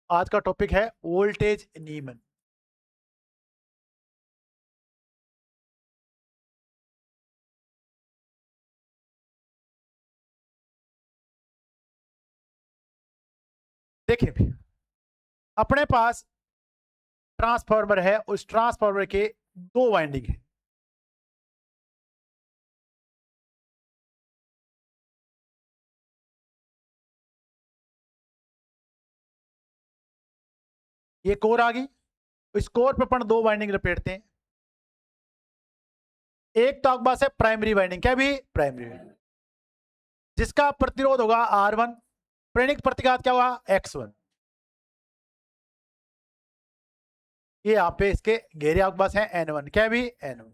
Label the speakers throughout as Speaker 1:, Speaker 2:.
Speaker 1: आज का टॉपिक है वोल्टेज नियमन। देखिए भी, अपने पास ट्रांसफार्मर है, उस ट्रांसफार्मर के दो वाइंडिंग है। ये कोर आ गई, इस कोर पे अपन दो वाइंडिंग लपेटते हैं। एक तो आपके पास है प्राइमरी वाइंडिंग, क्या भी प्राइमरी वाइंडिंग, जिसका प्रतिरोध होगा R1, प्रेरक प्रतिघात क्या होगा X1। ये यहाँ पे इसके घेरे आपके पास है N1, क्या भी N1।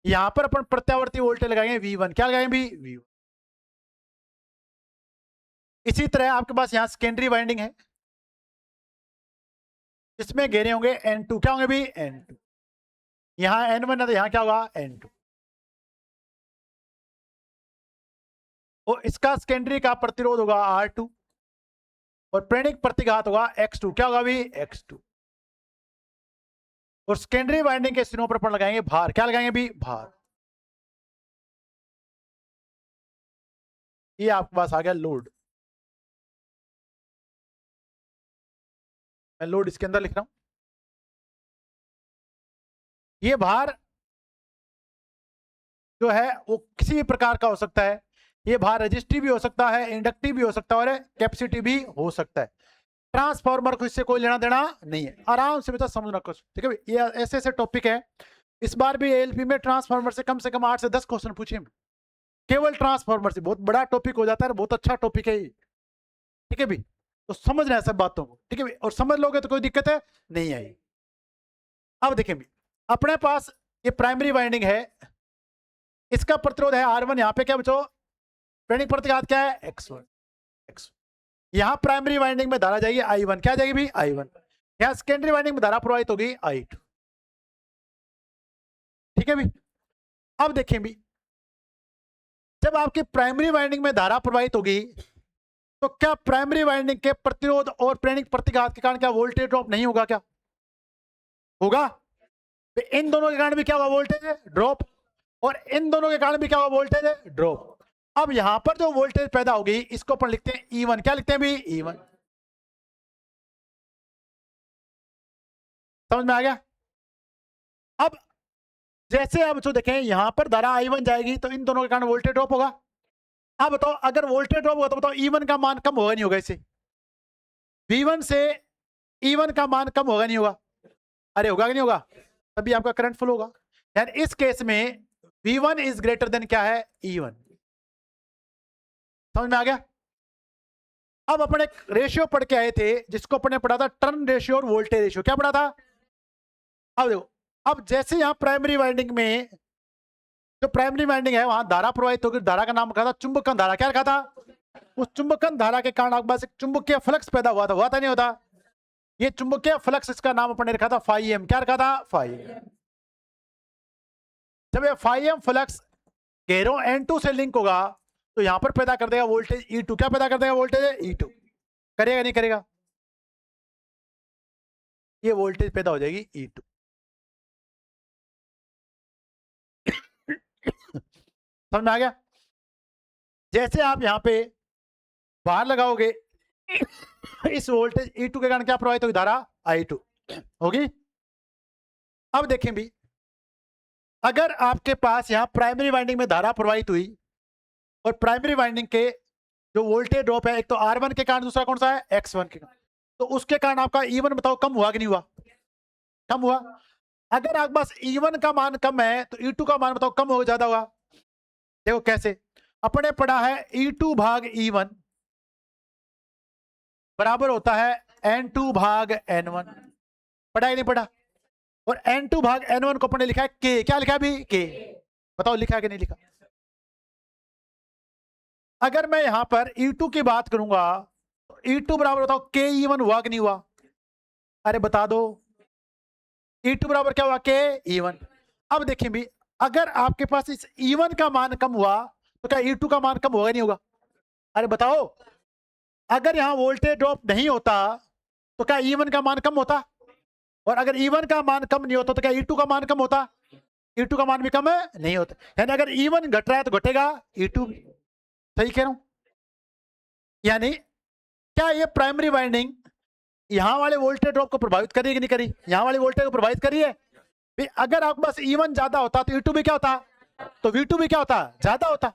Speaker 1: यहां पर अपन प्रत्यावर्ती वोल्टेज लगाएंगे V1, क्या लगाएंगे भी V1। इसी तरह आपके पास यहां सेकेंडरी वाइंडिंग है, इसमें घेरे होंगे N2, क्या होंगे भी N2। यहां N1 है तो यहां क्या होगा N2। और इसका सेकेंडरी का प्रतिरोध होगा R2 और प्रेरक प्रतिघात होगा X2, क्या होगा भी X2। और सेकेंडरी वाइंडिंग के सिरों पर अपन लगाएंगे भार, क्या लगाएंगे भी भार। ये आपके पास आ गया लोड। मैं लोड इसके अंदर लिख रहा हूं। ये भार जो है वो किसी भी प्रकार का हो सकता है। ये भार रेजिस्टिव भी हो सकता है, इंडक्टिव भी हो सकता है और कैपेसिटिव भी हो सकता है। ट्रांसफार्मर को इससे कोई लेना देना नहीं है, आराम से बेटा समझना कुछ, ठीक है। ये ऐसे ऐसे टॉपिक है। इस बार भी एएलपी में ट्रांसफार्मर से कम 8 से 10 क्वेश्चन पूछे, केवल ट्रांसफार्मर से। बहुत बड़ा टॉपिक हो जाता है, बहुत अच्छा टॉपिक है ये, ठीक है भी। तो समझ रहे हैं सब बातों को, ठीक है भी। और समझ लोगे तो कोई दिक्कत है नहीं आई। अब देखें भी, अपने पास ये प्राइमरी वाइंडिंग है, इसका प्रतिरोध है R1। यहाँ पे क्या बचो, प्रेरक प्रतिघात क्या है X1। यहां प्राइमरी वाइंडिंग में धारा जाएगी I1, क्या जाएगी भी I1। यहां सेकेंडरी वाइंडिंग में धारा प्रवाहित होगी I2, ठीक है भी। अब देखें भी, जब आपकी प्राइमरी वाइंडिंग में धारा प्रवाहित होगी तो क्या प्राइमरी वाइंडिंग के प्रतिरोध और प्रेरक प्रतिघात के कारण क्या वोल्टेज ड्रॉप नहीं होगा, क्या होगा। इन दोनों के कारण भी क्या होगा वोल्टेज ड्रॉप, और इन दोनों के कारण भी क्या होगा वोल्टेज ड्रॉप। अब यहां पर जो वोल्टेज पैदा होगी इसको अपन लिखते हैं E1, क्या लिखते हैं भी E1। समझ में आ गया। अब जैसे अब जो देखें यहां पर धारा I1 जाएगी तो इन दोनों के कारण वोल्टेज ड्रॉप होगा। अब बताओ अगर वोल्टेज ड्रॉप होगा तो बताओ E1 का मान कम होगा नहीं होगा, इससे V1 से E1 का मान कम होगा नहीं होगा, अरे होगा कि नहीं होगा, तभी आपका करंट फ्लो होगा। यानी इस केस में V1 इज ग्रेटर देन क्या है E1। समझ में आ गया। अब अपन एक रेशियो पढ़ के आए थे जिसको अपन ने पढ़ा था टर्न रेशियो और वोल्टेज रेशियो, क्या पढ़ा था। अब देखो, अब जैसे यहां प्राइमरी वाइंडिंग में, जो प्राइमरी वाइंडिंग है वहां धारा प्रवाहित होगी, धारा का नाम रखा था चुंबकन धारा, क्या रखा था। उस चुंबकन धारा के कारण आपके पास एक चुंबकीय फ्लक्स पैदा हुआ था नहीं होता। ये चुंबकीय फ्लक्स, इसका नाम अपन ने रखा था φm, क्या रखा था φm। जब ये φm फ्लक्स घेरों N2 से लिंक होगा तो यहां पर पैदा कर देगा वोल्टेज E2, क्या पैदा कर देगा वोल्टेज E2। करेगा नहीं करेगा, ये वोल्टेज पैदा हो जाएगी E2। समझ में आ गया। जैसे आप यहां पे बाहर लगाओगे इस वोल्टेज E2 के कारण क्या प्रवाहित होगी धारा I2 होगी। अब देखें भी, अगर आपके पास यहां प्राइमरी वाइंडिंग में धारा प्रवाहित हुई और प्राइमरी वाइंडिंग के जो वोल्टेज ड्रॉप है, एक तो R1 के कारण, दूसरा कौन सा है X1 के कारण, तो उसके कारण आपका E1 बताओ कम हुआ कि नहीं हुआ, कम हुआ। अगर आपके पास E1 का मान कम है तो E2 का मान बताओ कम होगा ज्यादा होगा। देखो कैसे, अपने पढ़ा है E2 भाग E1 बराबर होता है N2 भाग N1, पढ़ा है नहीं पढ़ा। और N2 भाग N1 को अपने लिखा है K, क्या लिखा है भी K, बताओ लिखा है कि नहीं लिखा। अगर मैं यहां पर E2 की बात करूंगा तो E2 बराबर बताओ K E1 हुआ कि नहीं हुआ, अरे बता दो। E2 बराबर क्या हुआ K E1। अब देखें भी, अगर आपके पास इस E1 का मान कम हुआ तो क्या E2 का मान कम होगा नहीं होगा, अरे बताओ। अगर यहाँ वोल्टेज ड्रॉप नहीं होता तो क्या E1 का मान कम होता, और अगर E1 का मान कम नहीं होता तो क्या E2 का मान कम होता? E2 का मान भी कम नहीं होता, यानी अगर E1 घट रहा है तो घटेगा E2 भी। सही कह रहा हूं? यानी क्या ये प्राइमरी वाइंडिंग यहां वाले वोल्टेज ड्रॉप को प्रभावित करी कि नहीं करी? यहां वाले वोल्टेज को प्रभावित करी है। अगर आपके पास E1 ज्यादा होता तो E2 भी क्या होता? तो V2 भी क्या होता? ज्यादा होता।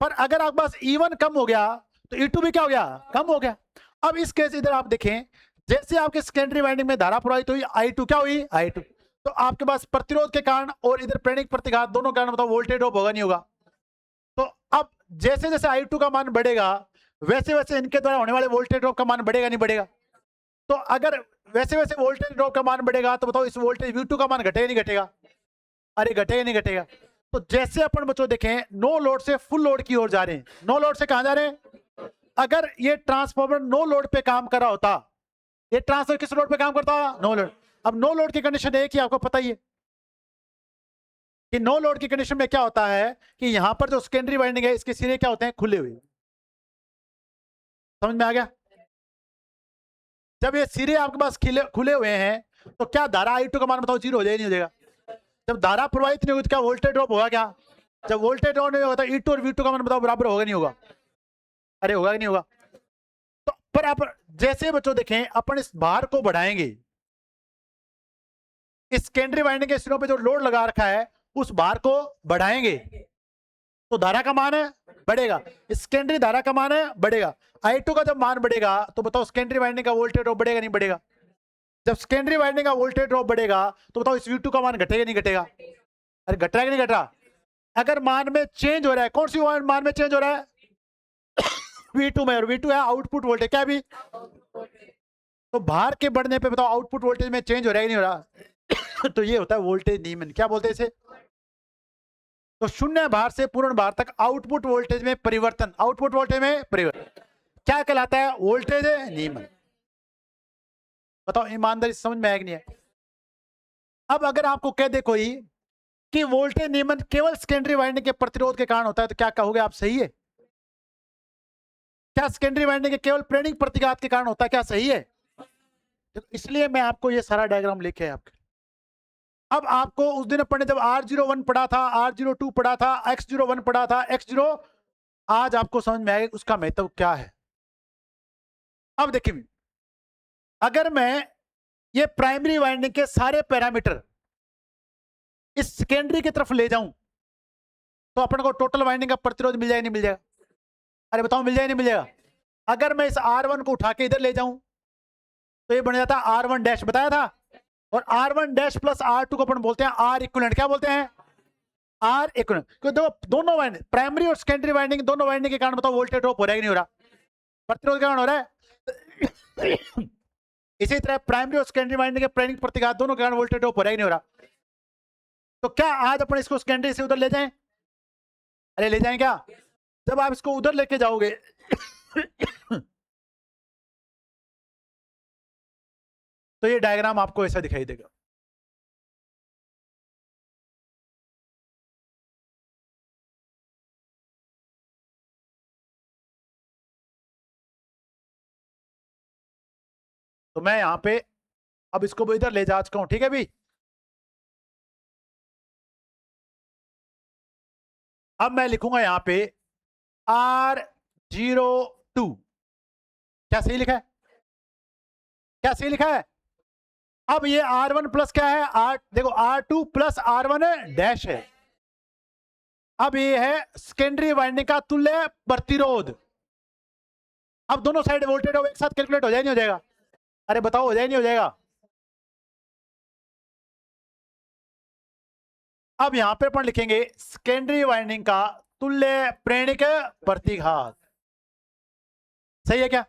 Speaker 1: पर अगर आपके पास E1 कम हो गया तो E2 भी क्या हो गया? कम हो गया। अब इस केस इधर आप देखें, जैसे आपके सेकेंडरी वाइंडिंग में धारा प्रवाहित हुई I2 क्या हुई? I2। तो आपके पास प्रतिरोध के कारण और इधर प्रेरणिक प्रतिघात दोनों कारण बताओ वोल्टेज ड्रॉप होगा नहीं होगा? तो अब जैसे जैसे I2 का मान बढ़ेगा वैसे वैसे इनके द्वारा होने वाले वोल्टेज ड्रॉप का मान बढ़ेगा नहीं बढ़ेगा? तो अगर वैसे वैसे वोल्टेज ड्रॉप का मान बढ़ेगा तो बताओ इस वोल्टेज V2 का मान घटेगा नहीं घटेगा? अरे घटेगा नहीं घटेगा? तो जैसे अपन बच्चों देखें नो लोड से फुल लोड की ओर जा रहे हैं, नो लोड से कहां जा रहे हैं? अगर ये ट्रांसफार्मर नो लोड पे काम कर रहा होता, ये ट्रांसफार्मर किस लोड पे काम करता? No load. अब नो लोड की कंडीशन है कि आपको पता ही है कि नो लोड की कंडीशन में क्या होता है कि यहां पर जो सेकेंडरी वाइंडिंग है इसके सिरे क्या होते हैं? खुले हुए। समझ में आ गया? जब ये सिरे आपके पास खुले हुए हैं तो क्या धारा I2 का मान बताओ जीरो हो जाएगा नहीं हो जाएगा? जब धारा प्रवाहित नहीं होगी तो क्या वोल्टेज ड्रॉप होगा क्या? जब वोल्टेज ड्रॉप नहीं होगा तो E2 और V2 का मान बताओ बराबर होगा नहीं होगा? अरे होगा कि नहीं होगा? तो पर आप जैसे बच्चों देखें अपन इस भार को बढ़ाएंगे, इस सेकेंडरी वाइंडिंग के सिरों पे जो लोड लगा रखा है उस भार को बढ़ाएंगे तो धारा का मान बढ़ेगा, सेकेंडरी धारा का मान बढ़ेगा। I2 का जब मान बढ़ेगा तो बताओ सेकेंडरी वाइंडिंग का वोल्टेज ड्रॉप बढ़ेगा नहीं बढ़ेगा? जब सेकेंडरी वाइंडिंग का वोल्टेज ड्रॉप बढ़ेगा तो बताओ इस V2 का मान घटेगा नहीं घटेगा? अरे घट रहा है कि नहीं घट रहा? अगर मान में चेंज हो रहा है, कौन सी मान में चेंज हो रहा है? V2 में, और V2 है आउटपुट वोल्टेज, क्या भी? तो भार के बढ़ने पे बताओ आउटपुट वोल्टेज में चेंज हो रहा है कि नहीं हो रहा? तो ये होता है वोल्टेज नियमन। क्या बोलते हैं इसे? तो शून्य भार से पूर्ण भार तक आउटपुट वोल्टेज में परिवर्तन, आउटपुट वोल्टेज में परिवर्तन क्या कहलाता है? वोल्टेज नियमन। बताओ ईमानदारी समझ में आएगा नहीं है? अब अगर आपको कह दे कोई कि वोल्टेज नियमन केवल सेकेंडरी वाइंडिंग के प्रतिरोध के कारण होता है तो क्या कहोगे आप? सही है? क्या सेकेंडरी वाइंडिंग के केवल प्रेरणिक प्रतिघात के कारण होता है? क्या सही है? तो इसलिए मैं आपको ये सारा डायग्राम लिखे है आपके। अब आपको उस दिन अपन ने जब R01 पढ़ा था, R02 पढ़ा था, X01 पढ़ा था, X0, आज आपको समझ में आएगा उसका महत्व क्या है। अब देखिए, अगर मैं ये प्राइमरी वाइंडिंग के सारे पैरामीटर इस सेकेंडरी की तरफ ले जाऊं तो अपन को टोटल वाइंडिंग का प्रतिरोध मिल जाएगा नहीं मिल जाएगा? अरे बताओ मिल जाएगा नहीं मिल जाएगा? अगर मैं इस R1 को उठा के इधर ले जाऊं तो ये बन जाता है R1 डैश, बताया था। और R1 डैश प्लस R2 को अपन बोलते हैं R इक्विवेलेंट। क्या बोलते हैं? R equivalent. क्योंकि दोनों वाइंडिंग, प्राइमरी और सेकेंडरी वाइंडिंग, दोनों वाइंडिंग के कारण बताओ वोल्टेज ड्रॉप हो रहा है कि नहीं हो रहा? प्रतिरोध के कारण हो रहा है। इसी तरह प्राइमरी और सेकेंडरी वाइंडिंग के प्रेरणिक प्रतिघात दोनों के कारण वोल्टेज ड्रॉप हो रहा है कि नहीं हो रहा? तो क्या आज अपन इसको सेकेंडरी से उधर ले जाएं? अरे ले जाएं क्या? जब आप इसको उधर लेके जाओगे तो ये डायग्राम आपको ऐसा दिखाई देगा। तो मैं यहां पे अब इसको भी इधर ले जा चुका हूं, ठीक है भी? अब मैं लिखूंगा यहां पे R02। क्या सही लिखा है? क्या सही लिखा है? अब ये R1 प्लस क्या है? देखो R2 प्लस R1 डैश है। अब ये है सेकेंडरी वाइंडिंग का तुल्य प्रतिरोध। अब दोनों साइड वोल्टेज एक साथ कैलकुलेट हो जाए नहीं हो जाएगा? अरे बताओ हो जाए नहीं हो जाएगा? अब यहां पे अपन लिखेंगे सेकेंडरी वाइंडिंग का तुल्य प्रेरणिक प्रतिघात। सही है क्या?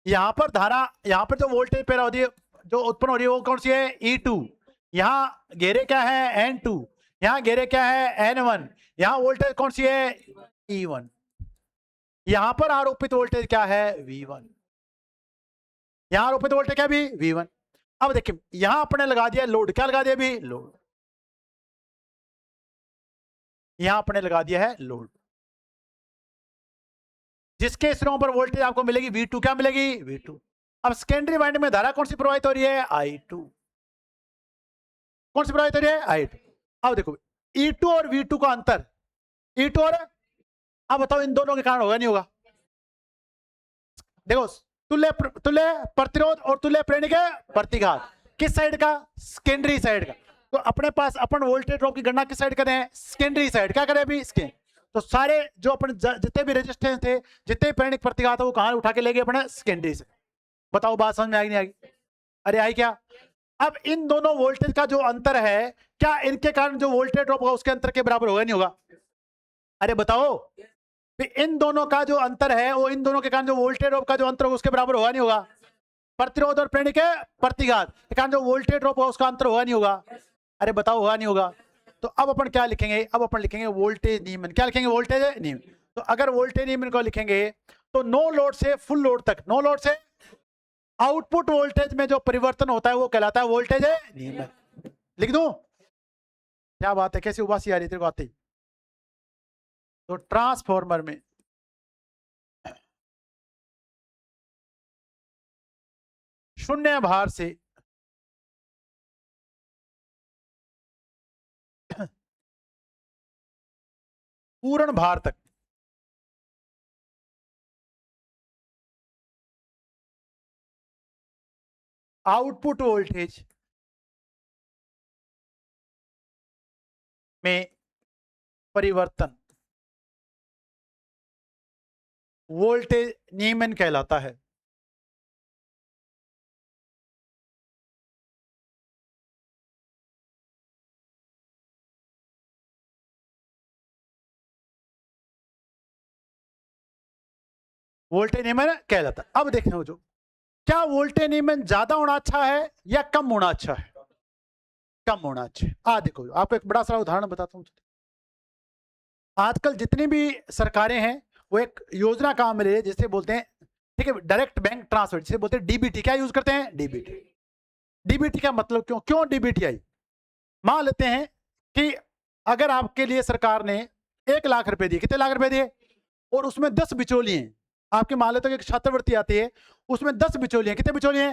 Speaker 1: यहां पर धारा, यहां पर जो वोल्टेज पैदा होती है, जो उत्पन्न हो रही है वो कौन सी है? E2। यहां घेरे क्या है? N2। यहां घेरे क्या है? N1। यहां वोल्टेज कौन सी है? E1। यहां पर आरोपित वोल्टेज क्या है? V1। यहां आरोपित वोल्टेज क्या भी? V1। अब देखिए यहां अपने लगा दिया लोड। क्या लगा दिया भी? लोड। यहां अपने लगा दिया है लोड। जिसके सिरों पर वोल्टेज आपको मिलेगी V2, क्या मिलेगी V2। अब सेकेंडरी वाइंडिंग में धारा कौन सी प्रवाहित हो रही है I2, कौन सी प्रवाहित हो रही है I2। अब देखो E2 और V2 का अंतर, E2 और, अब बताओ इन दोनों के कारण होगा नहीं होगा। देखो तुल्य तुल्य प्रतिरोध और तुल्य प्रेरणिक प्रतिघात, किस साइड का, सेकेंडरी साइड का। तो अपने पास अपन वोल्टेज ड्रॉप की गणना किस साइड करें, सेकेंडरी साइड। क्या करें अभी इसके, तो सारे जो अपन जितने भी रेजिस्टेंस थे, जितने प्रेरणिक प्रतिघात है, वो कहां उठा के ले गए अपने सेकेंडरी से। बताओ बात समझ में आएगी नहीं आएगी, अरे आई क्या। अब इन दोनों वोल्टेज का जो अंतर है, क्या इनके कारण जो वोल्टेज ड्रॉप होगा उसके अंतर के बराबर होगा नहीं होगा, अरे बताओ। इन दोनों का जो अंतर है वो इन दोनों के कारण जो वोल्टेज ड्रॉप का जो अंतर होगा उसके बराबर होगा नहीं होगा। प्रतिरोध और प्रेरणिक प्रतिघात के कारण जो वोल्टेज ड्रॉप होगा उसका अंतर होगा नहीं होगा, अरे बताओ होगा नहीं होगा। तो अब अपन क्या लिखेंगे, अब अपन लिखेंगे वोल्टेज नियमन। क्या लिखेंगे, वोल्टेज नियमन। तो अगर वोल्टेज नियमन को लिखेंगे तो नो लोड से फुल लोड तक, नो लोड से आउटपुट वोल्टेज में जो परिवर्तन होता है वो कहलाता है वोल्टेज नियमन। लिख दूं, क्या बात है, कैसी उबासी आ रही तेरे को आती। तो ट्रांसफॉर्मर में शून्य भार से पूर्ण भार तक आउटपुट वोल्टेज में परिवर्तन वोल्टेज नियमन कहलाता है। वोल्टेज नियमन कहलाता है। अब देखना जो, क्या वोल्टेज नियमन ज्यादा होना अच्छा है या कम होना अच्छा है, कम होना अच्छा है। देखो आपको एक बड़ा सारा उदाहरण बताता हूं। आजकल जितनी भी सरकारें हैं वो एक योजना काम में ले, जिसे बोलते हैं, ठीक है, डायरेक्ट बैंक ट्रांसफर, जिसे बोलते हैं डीबीटी। क्या यूज करते हैं, डीबीटी। डीबीटी का मतलब क्यों क्यों डीबीटी आई, मान लेते हैं कि अगर आपके लिए सरकार ने 1 लाख रुपए दिए, कितने लाख रुपए दिए, और उसमें 10 बिचौलिए हैं। आपके मान लेते हैं कि छात्रवृत्ति आती है, उसमें 10 बिचौलिए, कितने बिचौलिए,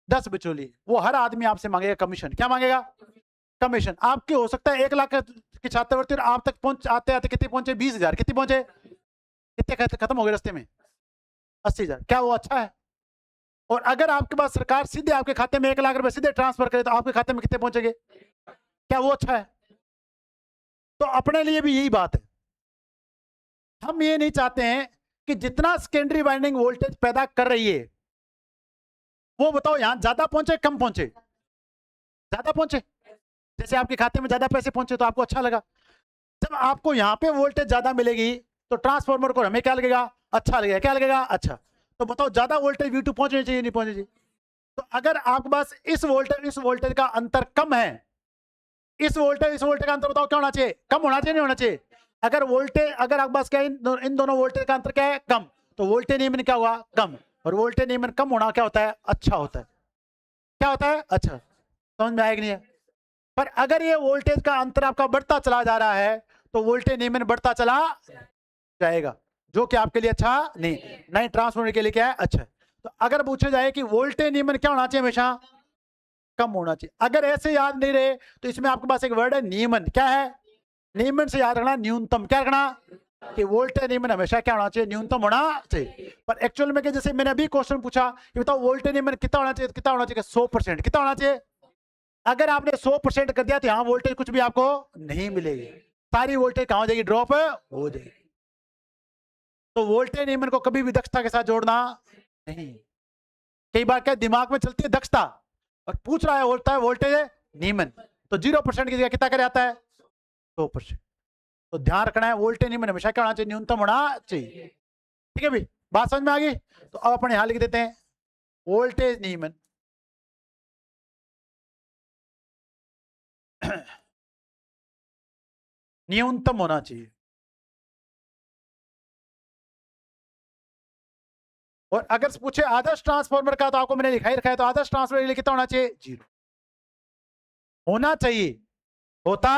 Speaker 1: 10 बिचौलिए। वो हर आदमी आपसे मांगेगा कमीशन, क्या मांगेगा, कमीशन। आपके हो सकता है 1 लाख की छात्रवृत्ति और आप तक पहुंच आते आते कितने पहुंचे, 20,000, कितने पहुंचे, कितने खत्म हो गए रास्ते में, 80,000। क्या वो अच्छा है। और अगर आपके पास सरकार सीधे आपके खाते में 1 लाख रुपए सीधे ट्रांसफर करे तो आपके खाते में कितने पहुंचेंगे, क्या वो अच्छा है। तो अपने लिए भी यही बात है, हम ये नहीं चाहते हैं कि जितना सेकेंडरी वाइंडिंग वोल्टेज पैदा कर रही है वो बताओ यहां ज्यादा पहुंचे कम पहुंचे, ज्यादा पहुंचे। जैसे आपके खाते में ज्यादा पैसे पहुंचे तो आपको अच्छा लगा। जब आपको यहां पे वोल्टेज ज्यादा मिलेगी तो ट्रांसफार्मर को हमें क्या लगेगा, अच्छा लगेगा। क्या लगेगा, अच्छा। तो बताओ ज्यादा वोल्टेज V2 पहुंचनी चाहिए नहीं पहुंचनी चाहिए। तो अगर आपके पास इस वोल्टेज का अंतर कम है, इस वोल्टेज का अंतर बताओ क्या होना चाहिए, कम होना चाहिए नहीं होना चाहिए। अगर आपके पास क्या इन दोनों वोल्टेज का अंतर क्या है, कम, तो वोल्टेज नियमन क्या हुआ, कम। और वोल्टेज नियमन कम होना क्या होता है, अच्छा होता है। क्या होता है, अच्छा। समझ में आएगा नहीं है। पर अगर ये वोल्टेज का अंतर आपका बढ़ता चला जा रहा है तो वोल्टेज नियमन बढ़ता चला जाएगा, जो कि आपके लिए अच्छा नहीं ट्रांसफार्मर के लिए क्या है, अच्छा है। तो अगर पूछा जाए कि वोल्टेज नियमन क्या होना चाहिए, हमेशा कम होना चाहिए। अगर ऐसे याद नहीं रहे तो इसमें आपके पास एक वर्ड है नियमन। क्या है, नियमन से याद रखना न्यूनतम। क्या रखना, कि वोल्टेज नियमन हमेशा क्या होना चाहिए, न्यूनतम होना चाहिए। पर एक्चुअल में जैसे मैंने अभी क्वेश्चन पूछा कि बताओ वोल्टेज नियमन कितना होना चाहिए, कितना होना चाहिए, 100%। कितना होना चाहिए, अगर आपने 100% कर दिया तो यहाँ वोल्टेज कुछ भी आपको नहीं मिलेगी, सारी वोल्टेज कहां हो जाएगी, ड्रॉप हो जाएगी। तो वोल्टेज नियमन को कभी भी दक्षता के साथ जोड़ना नहीं। कई बार क्या दिमाग में चलती है दक्षता और पूछ रहा है होता है वोल्टेज नियमन, तो 0% की जगह कितना कर आता है, 100%। तो ध्यान रखना है वोल्टेज नियमन हमेशा क्या होना चाहिए, न्यूनतम होना चाहिए। ठीक है भाई, बात समझ में आ गई। तो अब अपन यहां लिख देते हैं वोल्टेज नियमन न्यूनतम होना चाहिए। और अगर पूछे आदर्श ट्रांसफार्मर का, तो आपको मैंने लिखा ही रखा है, तो आदर्श ट्रांसफार्मर के लिए कितना होना चाहिए, 0 होना चाहिए। होता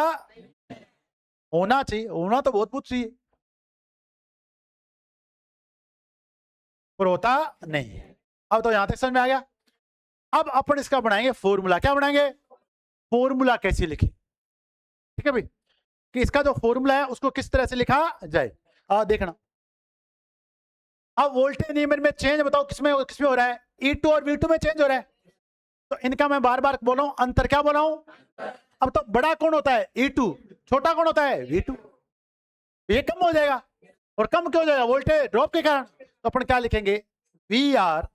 Speaker 1: होना चाहिए, होना तो बहुत कुछ चाहिए। और होता नहीं। अब तो यहां तक समझ में आ गया। अब अपन इसका बनाएंगे फॉर्मूला। क्या बनाएंगे? फॉर्मूला कैसे लिखे, ठीक है भाई, कि इसका जो फॉर्मूला है उसको किस तरह से लिखा जाए। देखना, अब वोल्टेज नियमन में चेंज बताओ किसमें किसमें हो रहा है? E2 और V2 में चेंज हो रहा है। तो इनका मैं बार बार बोला हूं अंतर। क्या बोला हूं? अब तो बड़ा कौन होता है? E2, छोटा कौन होता है? V2। ये कम हो जाएगा, और कम क्यों हो जाएगा? वोल्टेज ड्रॉप के कारण। तो अपन क्या लिखेंगे? VR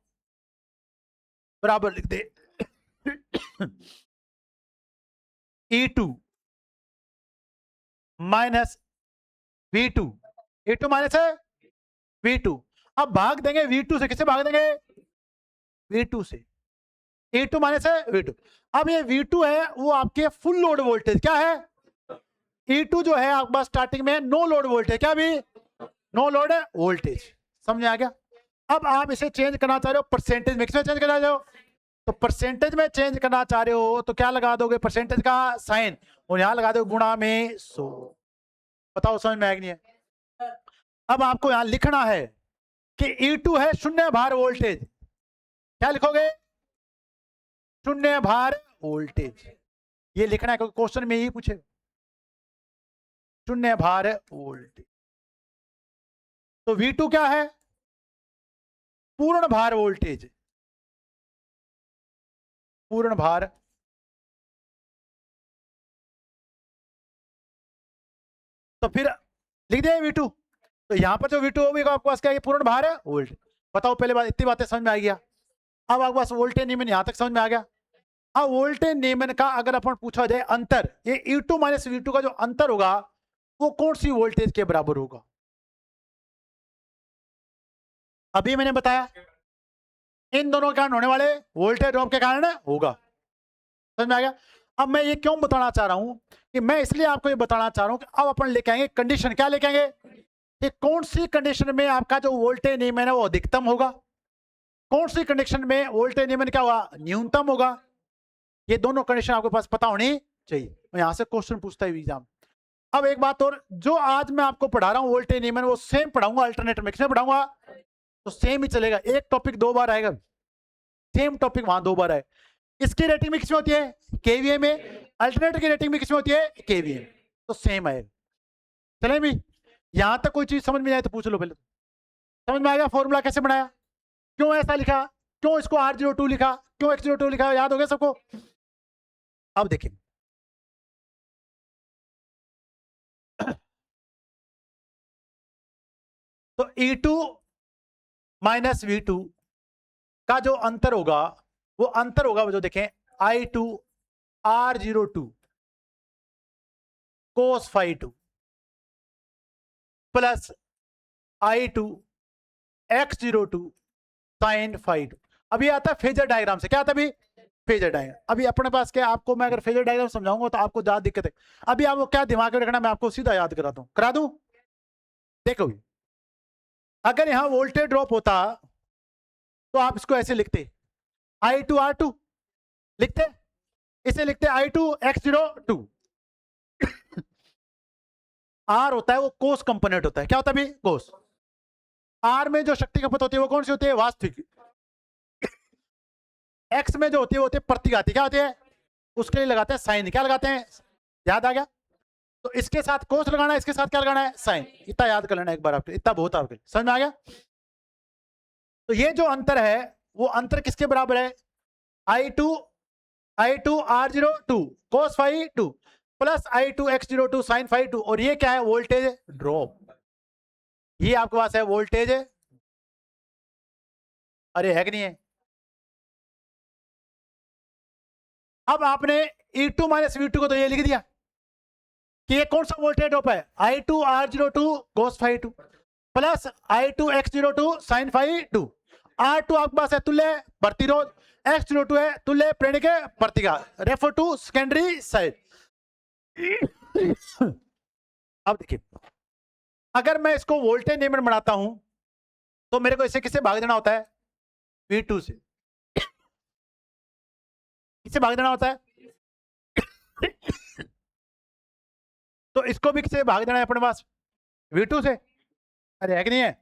Speaker 1: बराबर लिख दे E2 minus V2। E2 minus है V2। अब भाग देंगे V2 से। किसे भाग देंगे? V2 से। E2 माइनस है V2। अब ये V2 है वो आपके फुल लोड वोल्टेज। क्या है? E2 जो है आपके पास स्टार्टिंग में नो लोड वोल्टेज। क्या भी? No load voltage. समझ आ गया? अब आप इसे चेंज करना चाह रहे हो परसेंटेज में। किसमें चेंज करना चाह रहे हो? तो परसेंटेज में चेंज करना चाह रहे हो तो क्या लगा दोगे? परसेंटेज का साइन, और यहां लगा दो गुणा में 100। बताओ समझ में आएगी नहीं है? अब आपको यहां लिखना है कि E2 है शून्य भार वोल्टेज। क्या लिखोगे? शून्य भार वोल्टेज। ये लिखना है क्योंकि क्वेश्चन में यही पूछे, शून्य भार वोल्टेज। तो V2 क्या है? पूर्ण भार वोल्टेज। पूर्ण भार, तो फिर लिख दिया V2। तो यहां पर जो V2 होगी आपके पास क्या है? पूर्ण भार है वोल्टेज। बताओ पहले बात, इतनी बातें समझ में आ गया। अब आपके पास वोल्टेज नियमन यहां तक समझ में आ गया। अब वोल्टेज नियमन का अगर अपन पूछा जाए अंतर, ये E2 माइनस V2 का जो अंतर होगा वो कौन सी वोल्टेज के बराबर होगा? अभी मैंने बताया इन दोनों के कारण होने वाले वोल्टेज ड्रॉप के कारण होगा। समझ में आ गया? अब मैं ये क्यों बताना चाह रहा हूं कि मैं इसलिए आपको ये बताना चाह रहा हूं कि अब अपन लेके आएंगे कंडीशन। क्या लेके आएंगे? कि कौन सी कंडीशन में आपका जो वोल्टेज नियमन है वो अधिकतम होगा, कौन सी कंडीशन में वोल्टेज नियमन क्या होगा? न्यूनतम होगा। ये दोनों कंडीशन आपके पास पता होनी चाहिए। यहां से क्वेश्चन पूछता है एग्जाम। अब एक बात और, जो आज मैं आपको पढ़ा रहा हूं वोल्टेज नियमन वो सेम पढ़ाऊंगा अल्टरनेट में। किसमें पढ़ाऊंगा? तो सेम ही चलेगा। एक टॉपिक दो बार आएगा, सेम टॉपिक वहां दो बार आए। इसकी रेटिंग में किसमें होती है? केवीए में। अल्टरनेट की रेटिंग में किसमें होती है? केवीए में। तो सेम आएगा। चले भी, यहां तक कोई चीज समझ में आए तो पूछ लो पहले। समझ में आ गया फॉर्मूला कैसे बनाया, क्यों ऐसा लिखा, क्यों इसको R02 लिखा, क्यों X02 लिखा? याद हो गया सबको? अब देखिए तो E2 माइनस V2 का जो अंतर होगा वो अंतर होगा, वो जो देखें I2 R02 cos phi 2 plus I2 X02 sin phi 2। अभी आता है फेजर डायग्राम से। क्या आता है? अभी फेजर डायग्राम। अभी अपने पास क्या, आपको मैं अगर फेजर डायग्राम समझाऊंगा तो आपको ज्यादा दिक्कत है। अभी आपको क्या दिमाग में रखना, मैं आपको सीधा याद कराता हूं। करा दूं? देखो अगर यहां वोल्टेज ड्रॉप होता तो आप इसको ऐसे लिखते I2 R2 लिखते, इसे लिखते I2 X02। R होता है वो कोस कंपोनेंट होता है। क्या होता है? भी कोस। R में जो शक्ति खपत होती है वो कौन सी होती है? वास्तविक। X में जो होती है वो होती है प्रतिघाती। क्या होती है? उसके लिए लगाते हैं साइन। क्या लगाते हैं? याद आ गया? तो इसके साथ कोस लगाना है, इसके साथ क्या लगाना है? साइन। इतना याद कर लेना एक बार, आपके इतना बहुत आपके समझ में आ गया? तो ये जो अंतर है वो अंतर किसके बराबर है? I2 R02 cos phi 2 plus I2 X02 sin phi 2। और ये क्या है? Voltage drop. ये आपके पास है वोल्टेज, अरे है कि नहीं है? अब आपने E2 माइनस V2 को तो ये लिख दिया कि ये कौन सा वोल्टेज ड्रॉप है? I2 R02 cos phi 2 plus I2 X02 sin phi 2। R2 आपके पास है तुल्य प्रतिरोध, X02 है तुल्य प्रेरक प्रतिघात, रेफर टू सेकेंडरी साइड। अब देखिए अगर मैं इसको वोल्टेज नियमन बनाता हूं तो मेरे को इसे किससे भाग देना होता है? V2 से। किससे भाग देना होता है? तो इसको भी किससे भाग देना है अपने पास? V2 से। अरे है कि नहीं है?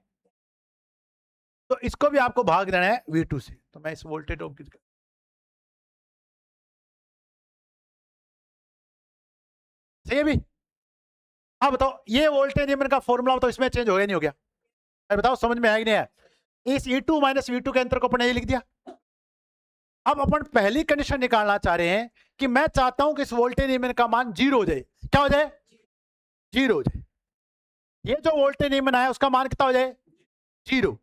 Speaker 1: तो इसको भी आपको भाग देना है V2 से। तो मैं इस वोल्टेज ड्रॉप की, सही है भी। अब बताओ ये वोल्टेज नियमन का फॉर्मूला बताओ इसमें चेंज हो गया नहीं हो गया? अरे बताओ समझ में आया कि नहीं आया? इस E2 माइनस V2 के अंतर को अपन ये लिख दिया। अब अपन पहली कंडीशन निकालना चाह रहे हैं कि मैं चाहता हूं कि इस वोल्टेज नियमन का मान 0 हो जाए। क्या हो जाए? 0 हो जाए। ये जो वोल्टेज नियमन आया उसका मान कितना हो जाए? 0।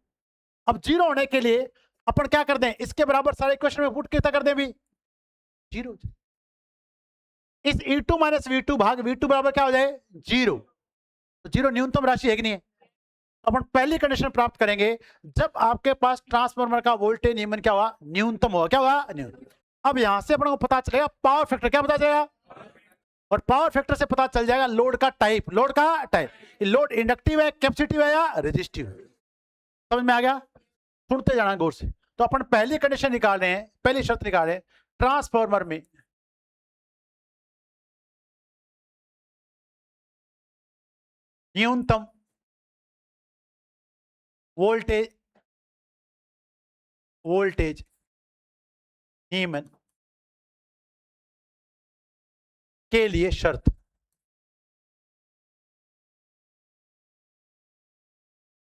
Speaker 1: अब 0 होने के लिए अपन क्या कर दें, इसके बराबर सारे इक्वेशन में पुट कितना कर दें भी? 0 हो जाए। इस E2 माइनस V2 भाग V2 बराबर क्या हो जाए? 0। तो 0 न्यूनतम राशि है कि नहीं है? अपन पहली कंडीशन प्राप्त करेंगे जब आपके पास ट्रांसफार्मर का वोल्टेज नियमन क्या हुआ? न्यूनतम होगा। क्या होगा? न्यूनतम। अब यहां से अपन को पता चलेगा पावर फैक्टर। क्या पता चलेगा? और पावर फैक्टर से पता चल जाएगा लोड का टाइप। लोड का टाइप, लोड इंडक्टिव है, कैपेसिटिव है या रेजिस्टिव है। समझ में आ गया? सुनते जाना गौर से। तो अपन पहली कंडीशन निकाल रहे हैं, पहली शर्त निकाल रहे हैं, ट्रांसफार्मर में न्यूनतम वोल्टेज नियमन के लिए शर्त।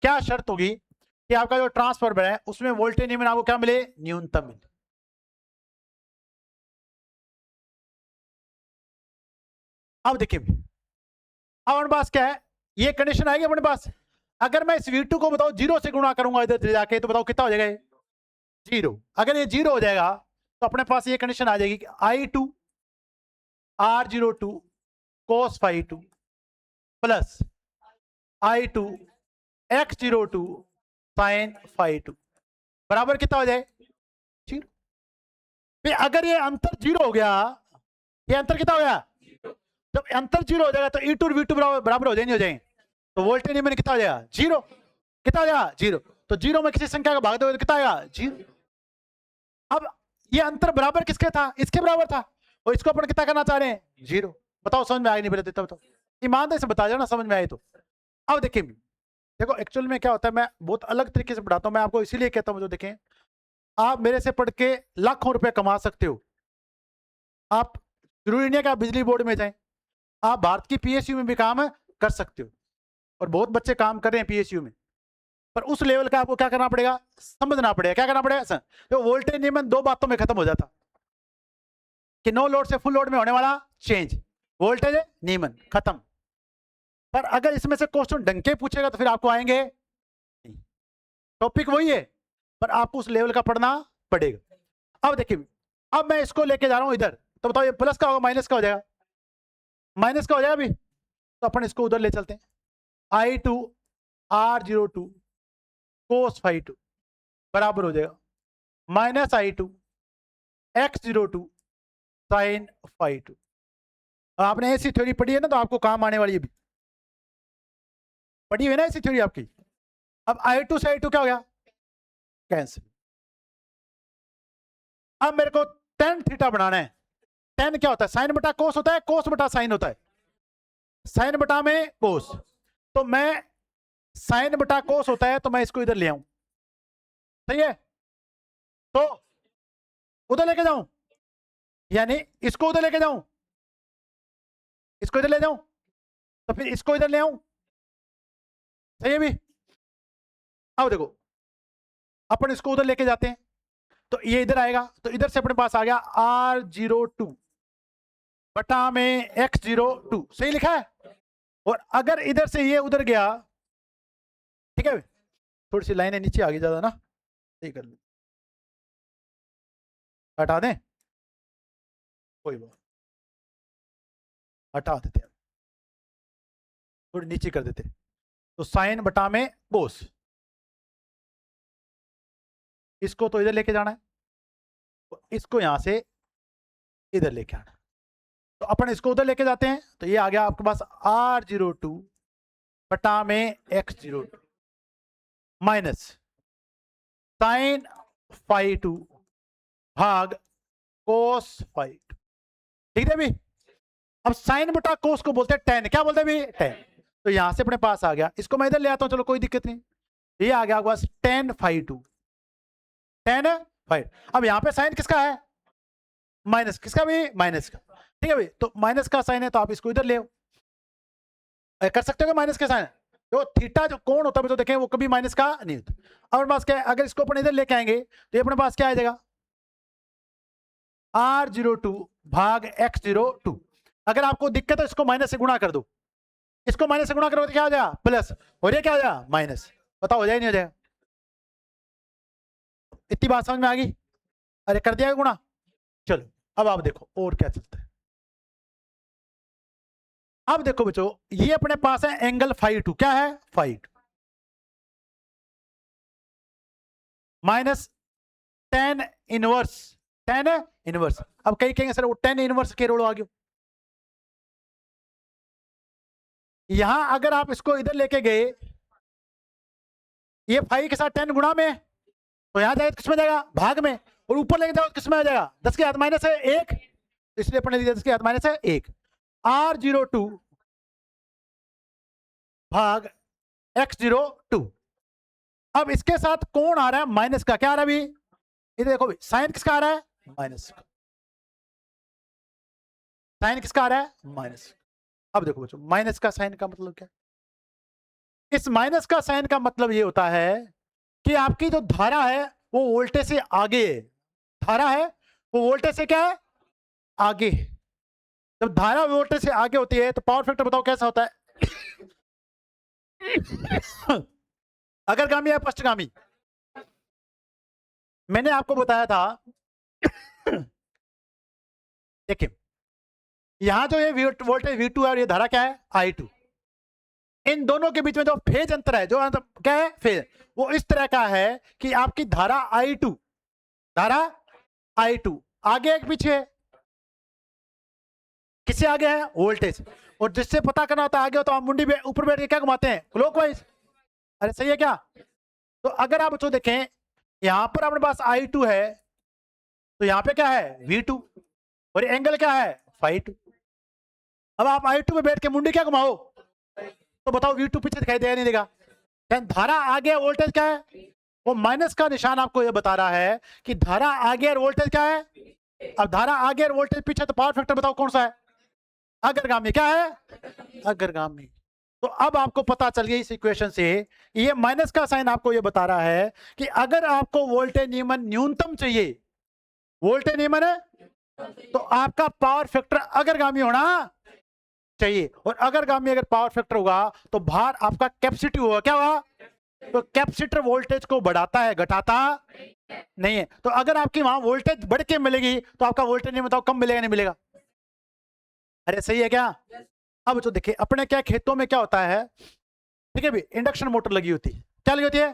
Speaker 1: क्या शर्त होगी कि आपका जो ट्रांसफार्मर है उसमें वोल्टेज नियमन आपको क्या मिले? न्यूनतम मिले। अब देखिए अब हमारे पास क्या है, ये कंडीशन आएगी अपने पास। अगर मैं इस V2 को बताओ 0 से गुणा करूंगा इधर जाके, तो बताओ कितना हो जाएगा? 0। अगर ये 0 हो जाएगा तो अपने पास ये कंडीशन आ जाएगी कि I2 R02 cos phi2 plus I2 X02 sin phi2 बराबर कितना हो जाए? 0। अगर ये अंतर 0 हो गया, ये अंतर कितना हो गया? जब अंतर 0 हो जाएगा तो E2 और V2 बराबर हो जाएंगे, हो जाएंगे। तो वोल्टेज नियमन कितना हो जाएगा? 0। कितना हो जाएगा? 0। तो 0 में किसी संख्या का भाग दोगे तो कितना आएगा? 0। अब ये अंतर बराबर किसके था? इसके बराबर था। और इसको अपन कितना करना चाह रहे हैं? 0। बताओ समझ में आया नहीं? पहले देता बताओ, ईमानदारी से बता जाना समझ में आए तो। अब देखिए देखो एक्चुअल में क्या होता है, मैं बहुत अलग तरीके से पढ़ाता हूं। मैं आपको इसीलिए कहता हूं, जो देखें आप मेरे से पढ़ के लाखों रुपए कमा सकते हो। आप जरूरी नहीं है कि आप बिजली बोर्ड में जाएं, आप भारत की PSU में भी काम कर सकते हो। और बहुत बच्चे काम कर रहे हैं PSU में। पर उस लेवल का आपको क्या करना पड़ेगा? समझना पड़ेगा। क्या करना पड़ेगा? तो वोल्टेज नियमन 2 बातों में खत्म हो जाता कि नो लोड से फुल लोड में होने वाला चेंज, वोल्टेज नियमन खत्म। पर अगर इसमें से क्वेश्चन ढंग के पूछेगा तो फिर आपको आएंगे नहीं। टॉपिक वही है पर आपको उस लेवल का पढ़ना पड़ेगा। अब देखिए अब मैं इसको लेके जा रहा हूं इधर, तो बताओ ये प्लस का होगा माइनस का हो जाएगा? माइनस का हो जाएगा अभी। तो अपन इसको उधर ले चलते हैं। I2 R02 cos phi2 बराबर हो जाएगा minus I2 X02 sin phi2। आपने ऐसी थ्योरी पढ़ी है ना, तो आपको काम आने वाली है भी। पढ़ी है ना ऐसी थ्योरी आपकी। अब I2 से I2 क्या हो गया? कैंसिल। अब मेरे को tan थीटा बनाना है। tan क्या होता है? साइन बटा कोस होता है, कोस बटा साइन होता है। साइन बटा में कोस, तो मैं साइन बटा कोस होता है तो मैं इसको इधर ले आऊं। सही है? तो उधर लेके जाऊं, यानी इसको उधर लेके जाऊं, इसको इधर ले जाऊं, तो फिर इसको इधर ले आऊं। सही है भी? अब देखो अपन इसको उधर लेके जाते हैं तो ये इधर आएगा, तो इधर से अपने पास आ गया R02 बटा में X02। सही लिखा है? और अगर इधर से ये उधर गया, ठीक है, थोड़ी सी लाइनें नीचे आ गई ज्यादा ना, सही कर लो, हटा दें, कोई बात, हटा देते हैं, थोड़ी नीचे कर देते। तो साइन बटा में कोस, इसको तो इधर लेके जाना है, तो इसको यहां से इधर लेके आना। तो अपन इसको उधर लेके जाते हैं, तो ये आ गया आपके पास R02 बटा में X02 माइनस साइन phi2 भाग कोस phi2। ठीक है भी? अब साइन बटा कोस को बोलते हैं tan। क्या बोलते हैं भी? tan। तो यहां से अपने पास आ गया, इसको मैं इधर ले आता हूं, चलो कोई दिक्कत नहीं। ये आ गया आपके पास ten five two, ten five. अब यहाँ पे साइन किसका है, माइनस, किसका भी, माइनस का। ठीक है भाई, तो माइनस का साइन है तो आप इसको इधर ले आओ। कर सकते हो माइनस के साइन, तो थीटा जो कोण होता है तो देखें वो कभी माइनस का नहीं होता। अब अपने पास क्या है, अगर इसको अपन इधर लेके आएंगे तो ये अपने पास क्या आ जाएगा, R02 भाग X02। अगर आपको दिक्कत है इसको माइनस से गुणा कर दो, इसको माइनस से गुणा करो तो क्या हो जाएगा, प्लस, और ये क्या हो जाएगा, माइनस। बताओ हो जाए नहीं हो जाएगा। इतनी बात समझ में आ गई, अरे कर दिया गुणा। चलो अब आप देखो और क्या चलता है। अब देखो बच्चों, ये अपने पास है एंगल फाइव टू, क्या है, five minus tan inverse, tan inverse. अब कहीं कहेंगे सर वो टेन इनवर्स के रोल आ गया। यहां अगर आप इसको इधर लेके गए, ये फाइव के साथ टेन गुणा में, तो यहां जाएगा किस में जाएगा, भाग में, और ऊपर लेके जाओ किस में आ जाएगा, 10 के हाथ माइनस है एक, इसलिए अपने लिया 10 के हाथ माइनस है एक। R02 भाग X02। अब इसके साथ कौन आ रहा है, माइनस का, क्या आ रहा है अभी, इधर देखो भाई, साइन किसका आ रहा है, माइनस का, साइन किसका आ रहा है, माइनस। अब देखो बच्चों, माइनस का साइन का मतलब क्या, इस माइनस का साइन का मतलब ये होता है कि आपकी जो धारा है वो वोल्टेज से आगे है, धारा है वो वोल्टेज से क्या है, आगे। जब धारा वोल्टेज से आगे होती है तो पावर फैक्टर बताओ कैसा होता है, अग्रगामी या पश्चगामी। मैंने आपको बताया था देखिए, यहां जो ये वोल्टेज V2 है और ये धारा क्या है, I2, इन दोनों के बीच में जो फेज अंतर है, जो क्या है, फेज, वो इस तरह का है कि आपकी धारा I2, धारा I2 आगे एक पीछे, किससे आगे है, वोल्टेज। और जिससे पता करना होता है आगे हो तो आप मुंडी ऊपर बैठ के क्या घुमाते हैं, क्लॉकवाइज। अरे सही है क्या। तो अगर आप तो देखें यहां पर अपने पास I2 है, तो यहां पे क्या है, V2, और एंगल क्या है, φ2। अब आप I2 में बैठ के मुंडी क्या घुमाओ, तो बताओ V2 पीछे दिखाई देगा नहीं देगा। धारा आगे, वोल्टेज क्या है, वो माइनस का निशान आपको ये बता रहा है कि धारा आगे और वोल्टेज क्या है। अब धारा आगे और वोल्टेज पीछे, तो पावर फैक्टर बताओ कौन सा है, अग्रगामी, क्या है, अग्रगामी। तो अब आपको पता चल गया इस इक्वेशन से, ये माइनस का साइन आपको ये बता रहा है कि अगर आपको वोल्टेज नियमन न्यूनतम चाहिए, वोल्टेज नियमन है, तो आपका पावर फैक्टर अग्रगामी होना चाहिए। और अग्रगामी अगर पावर फैक्टर होगा तो भार आपका कैपेसिटिव होगा, क्या होगा, तो कैपेसिटर वोल्टेज को बढ़ाता है, घटाता नहीं है। तो अगर आपकी वहां वोल्टेज बढ़ के मिलेगी तो आपका वोल्टेज नहीं बताओ कम मिलेगा नहीं मिलेगा। अरे सही है क्या। अब तो देखिए अपने क्या खेतों में क्या होता है, ठीक है भी, इंडक्शन मोटर लगी होती है, क्या लगी होती है,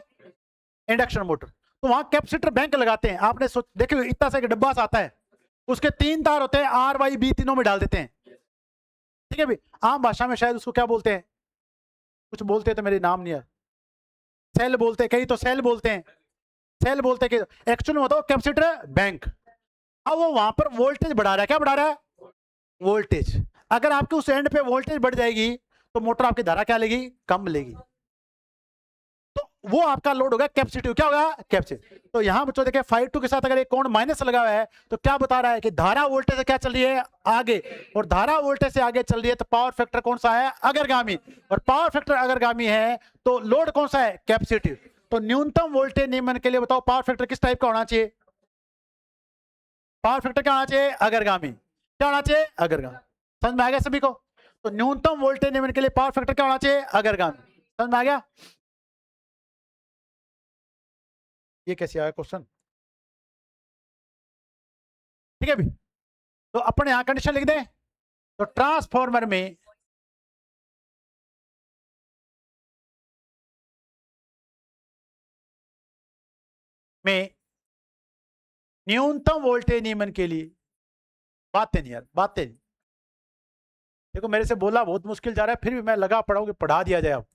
Speaker 1: इंडक्शन मोटर। तो वहां कैपेसिटर बैंक लगाते हैं, आपने देखिए इतना सा एक डब्बा आता है, उसके 3 तार होते हैं, R Y B तीनों में डाल देते हैं, ठीक है भी। आम भाषा में शायद उसको क्या बोलते हैं, कुछ बोलते हैं तो मेरे नाम नहीं है, सेल बोलते हैं, कई तो सेल बोलते हैं, सेल बोलते हैं, एक्चुअल में बताओ कैपेसिटर बैंक। अब वो वहां पर वोल्टेज बढ़ा रहा है, क्या बढ़ा रहा है, वोल्टेज। अगर आपके उस एंड पे वोल्टेज बढ़ जाएगी तो मोटर आपकी धारा क्या लेगी, कम लेगी, तो वो आपका लोड होगा कैपेसिटिव, क्या होगा, कैपेसिटिव। तो यहां बच्चों देखें φ2 के साथ अगर एक कोण माइनस लगा हुआ है तो क्या बता रहा है कि धारा वोल्टेज से क्या चल रही है, आगे, और धारा वोल्टेज से आगे चल रही है तो पावर फैक्टर कौन सा है, अग्रगामी। और पावर फैक्टर अग्रगामी है तो लोड कौन सा है, कैपेसिटिव। तो न्यूनतम वोल्टेज नियमन के लिए बताओ पावर फैक्टर किस टाइप का होना चाहिए, पावर फैक्टर क्या होना चाहिए, अग्रगामी। क्या होना चाहिए, अग्रगामी। समझ में आ गया सभी को। तो न्यूनतम वोल्टेज नियमन के लिए पावर फैक्टर क्या होना चाहिए, अग्रगामी। समझ में आ गया। ये कैसे आया क्वेश्चन, ठीक है भी। तो अपन यहां कंडीशन लिख दें, तो ट्रांसफॉर्मर में न्यूनतम वोल्टेज नियमन के लिए, बातें नहीं यार, बातें नहीं। देखो मेरे से बोला बहुत मुश्किल जा रहा है, फिर भी मैं लगा पड़ा हूं कि पढ़ा दिया जाए। अब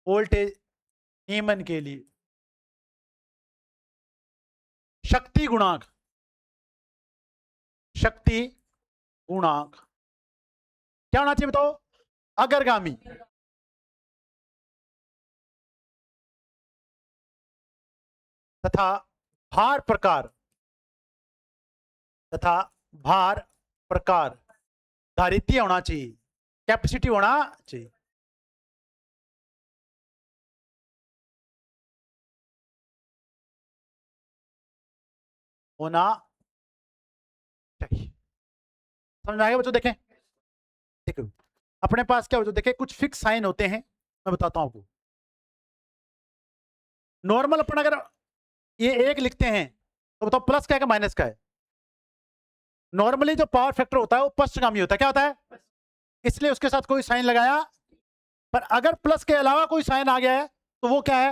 Speaker 1: वोल्टेज नियमन के लिए शक्ति गुणांक, शक्ति गुणांक क्या होना चाहिए बताओ, अग्रगामी। तथा भार प्रकार धारित्य होना चाहिए, कैपेसिटी होना चाहिए। होना चाहिए। समझ में आएगा बच्चों? देखें, ठीक है, अपने पास क्या बच्चों देखें, कुछ फिक्स साइन होते हैं, मैं बताता हूं आपको। नॉर्मल अपन अगर ये एक लिखते हैं तो बताओ प्लस का है कि माइनस का है? नॉर्मली जो पावर फैक्टर होता है वो पश्चगामी होता है। क्या होता है? इसलिए उसके साथ कोई साइन लगाया, पर अगर प्लस के अलावा कोई साइन आ गया है तो वो क्या है?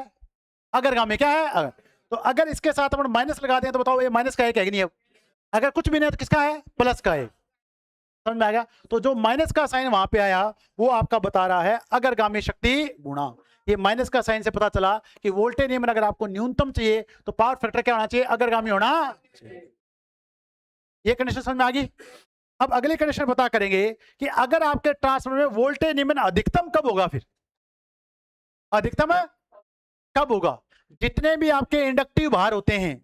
Speaker 1: अग्रगामी। क्या है? अगर। तो अगर इसके साथ अपन माइनस लगा दें तो बताओ ये माइनस का है क्या कि नहीं? अब अगर कुछ भी नहीं है तो किसका है? प्लस का है। समझ में आ गया? तो जो माइनस का साइन वहां पे आया वो आपका बता रहा है अग्रगामी शक्ति गुणा। ये माइनस का साइन से पता चला कि वोल्टेज नियमन अगर आपको न्यूनतम चाहिए तो पावर फैक्टर क्या होना चाहिए? अग्रगामी होना चाहिए। ये कंडीशन समझ में आ गई? अब अगली कंडीशन पता करेंगे कि अगर आपके ट्रांसफार्मर में वोल्टेज नियमन अधिकतम कब होगा? फिर अधिकतम कब होगा? जितने भी आपके इंडक्टिव भार होते हैं,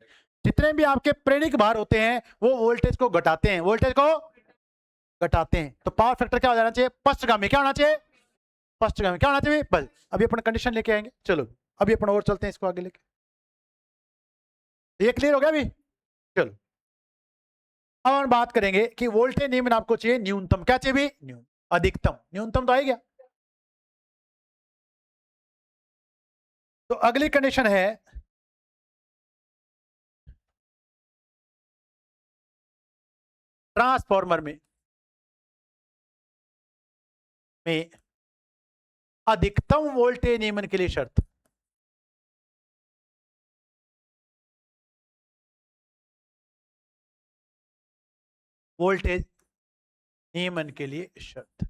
Speaker 1: जितने भी आपके प्रेरक भार होते हैं, वो वोल्टेज को घटाते हैं, वोल्टेज को घटाते हैं। तो पावर फैक्टर क्या हो जाना चाहिए? पश्चगामी। क्या होना चाहिए? पश्चगामी। क्या होना चाहिए? बस अभी अपन कंडीशन लेके आएंगे। चलो अभी अपन और चलते हैं इसको आगे लेके। ये क्लियर हो गया अभी? चलो अब हम बात करेंगे कि वोल्टेज नियमन आपको चाहिए न्यूनतम। क्या चाहिए भी? न्यूनतम। अधिकतम। न्यूनतम तो आ गया। तो अगली कंडीशन है ट्रांसफार्मर में अधिकतम वोल्टेज नियमन के लिए शर्त। वोल्टेज नियमन के लिए शर्त।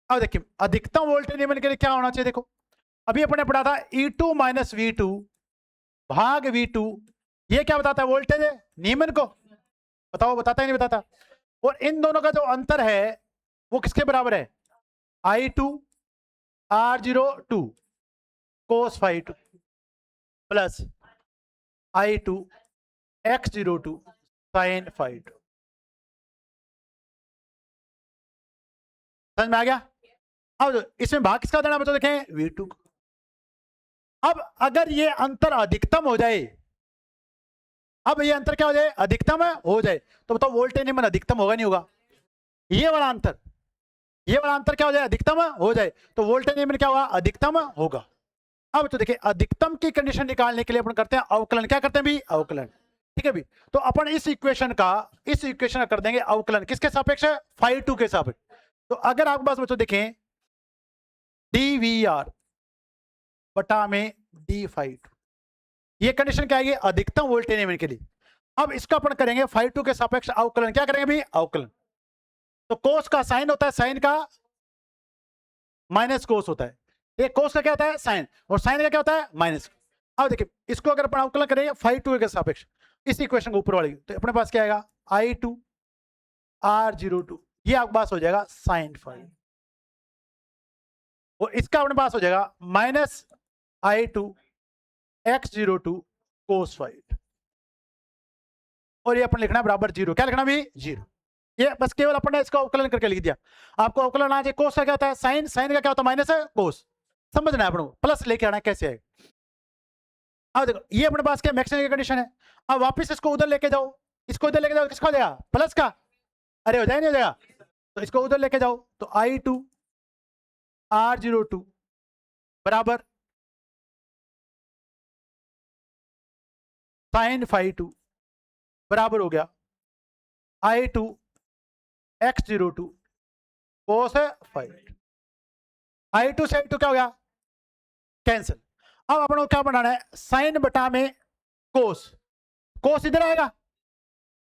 Speaker 1: अब देखिए अधिकतम वोल्टेज नियमन के लिए क्या होना चाहिए। देखो अभी अपने पढ़ा था E2 माइनस V2 भाग V2। ये क्या बताता है? वोल्टेज नियमन को। बताओ, बताता ही नहीं बताता। और इन दोनों का जो अंतर है वो किसके बराबर है? I2 R02 cos phi 2 plus I2 X02 sin phi 2। समझ में आ गया? अब इसमें भाग किसका देना बच्चों? देखें V2। अब अगर ये अंतर अधिकतम हो जाए, अब ये अंतर क्या हो जाए? अधिकतम हो जाए, तो बताओ वोल्टेज नियमन अधिकतम होगा नहीं होगा? ये वाला अंतर, ये वाला अंतर क्या हो जाए? अधिकतम हो जाए, तो वोल्टेज नियमन क्या होगा? अधिकतम होगा। अब तो देखिए अधिकतम की कंडीशन निकालने के लिए अपन करते हैं अवकलन। क्या करते हैं भी? अवकलन। ठीक है भी? तो अपन इस इक्वेशन का कर देंगे अवकलन। किसके सापेक्ष? फाई 2 के सापेक्ष। तो अगर आपके पास बच्चों देखें dVr बटा में d फाई 2, ये कंडीशन क्या आएगी? अधिकतम वोल्टेज नियमन के लिए। अब इसका अपन करेंगे फाई 2 के सापेक्ष अवकलन। क्या करेंगे भी? अवकलन। तो कोस का साइन होता है, साइन का माइनस कोस होता है। ये कोस का क्या होता है? साइन। और साइन का क्या होता है? माइनस। अब देखिए इसको अगर अपन अवकलन करेंगे फाई 2 के सापेक्ष इस इक्वेशन को ऊपर वाली, तो अपने पास क्या आएगा? I2 R02, ये आपके पास हो जाएगा साइन फाई। और इसका अपने पास हो जाएगा minus I2 X02 cos phi. और ये अपन लिखना बराबर 0। क्या लिखना भी? 0। ये बस केवल अपन ने इसका अवकलन करके लिख दिया। आपको अवकलन आ जाए कोस का क्या होता है? साइन। साइन का क्या होता है? माइनस है कोस। समझना है अपन को, प्लस लेके आना कैसे है। अब देखो ये अपने पास क्या मैक्सिमम की कंडीशन है। अब वापस इसको उधर लेके जाओ, इसको उधर लेके जाओ, किसका हो जाएगा? प्लस का। अरे हो जाए नहीं हो जाएगा? तो इसको उधर लेके जाओ, तो I2 R02 बराबर साइन फाई 2 बराबर हो गया I2 X02 cos phi. I2 से I2 क्या हो गया? कैंसिल। अब अपन को क्या बनाना है? साइन बटा में कोस। कोस इधर आएगा,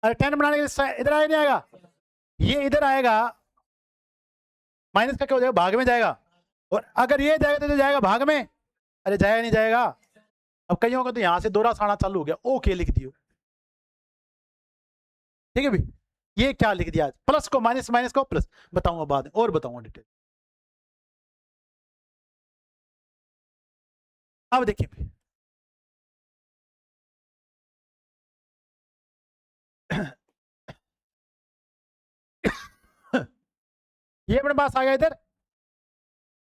Speaker 1: अरे टेन बनाने के लिए इधर आया नहीं आएगा? ये इधर आएगा, माइनस का क्या हो जाएगा? भाग में जाएगा। और अगर ये जाएगा तो जाएगा भाग में। अरे जाएगा नहीं जाएगा? अब कईयों का तो यहां से दोहरा साना चालू हो गया, ओके लिख दियो। ठीक है भी? ये क्या लिख दिया, प्लस को माइनस, माइनस को प्लस, बताऊंगा बाद में और बताऊंगा डिटेल। अब देखिए ये अपने पास आ गया इधर,